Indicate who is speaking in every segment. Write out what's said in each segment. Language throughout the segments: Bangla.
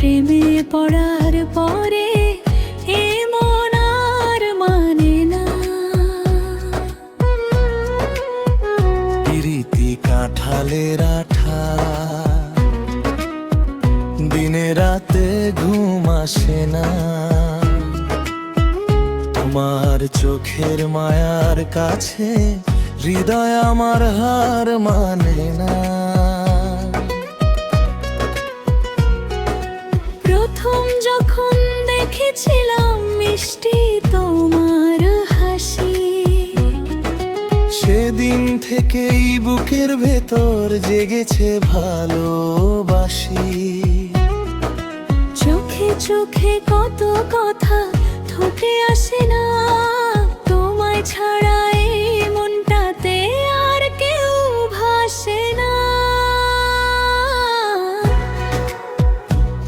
Speaker 1: প্রেমে পড়ার পরে এমন আর মানে না।
Speaker 2: প্রীতি কাঁঠালের আঠা, দিনে রাতে ঘুম আসে না। তোমার চোখের মায়ার কাছে হৃদয় আমার হার মানে না।
Speaker 1: প্রথম যখন দেখেছিলাম মিষ্টি তোমার হাসি,
Speaker 2: সেদিন থেকেই বুকের ভেতর জেগেছে ভালোবাসি।
Speaker 1: চোখে চোখে কত কথা ঠকে আসে না, তোমায় ছাড়া এই মনটাতে আর কেউ ভাসে না।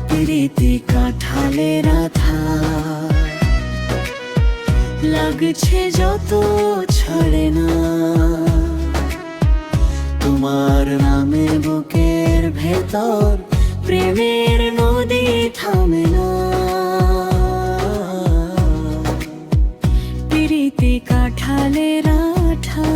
Speaker 1: প্রীতি কাঁঠালের আঠা, লাগছে যত ছাড়ে না। তোমার নামে বুকের ভেতর প্রেমের নদী থামে না। প্রীতি কাঁঠালের আঠা।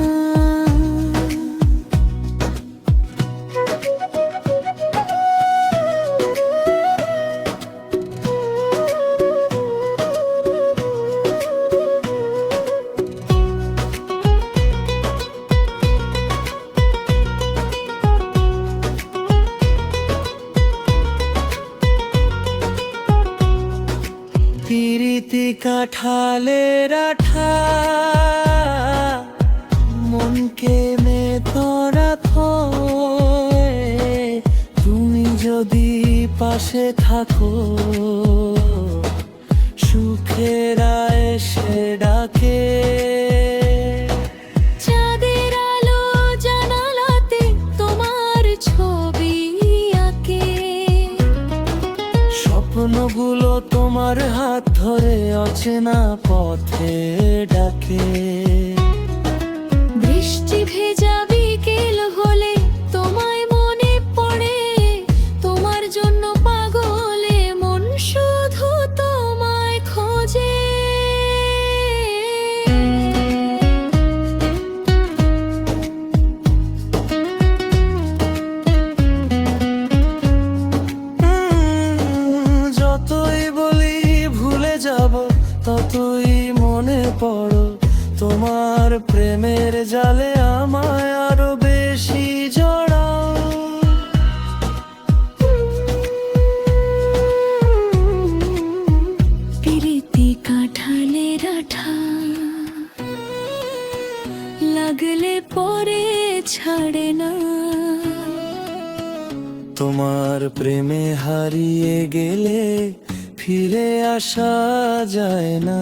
Speaker 2: প্রীতি কাঁঠালের আঠা, মনকে মে রাখো। তুমি যদি পাশে থাকো, সুখেরা এসে ডাকে।
Speaker 1: চাঁদের আলো জানালাতে তোমার ছবি আঁকে,
Speaker 2: স্বপ্নগুলো তোমার হাত ধরে অচেনা পথে ডাকে।
Speaker 1: বৃষ্টি ভেজা বিকেল হলে তোমায় মনে পড়ে, তোমার জন্য পাগলে মন শুধু তোমায় খোঁজে।
Speaker 2: যতই বলি ভুলে যাব, ততই মনে পড়ো। তোমার প্রেমের জালে আমায় আরো বেশি জড়াও।
Speaker 1: প্রীতি কাঁঠালের আঠা, লাগলে পরে ছাড়ে না।
Speaker 2: তোমার প্রেমে হারিয়ে গেলে ফিরে আসা যায় না।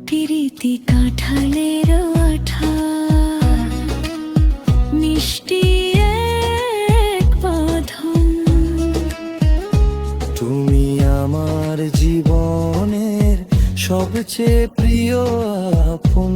Speaker 1: প্রীতি কাঁঠালের আঠা, মিষ্টি এক বাঁধন।
Speaker 2: তুমি আমার জীবনের সবচেয়ে প্রিয় আপন।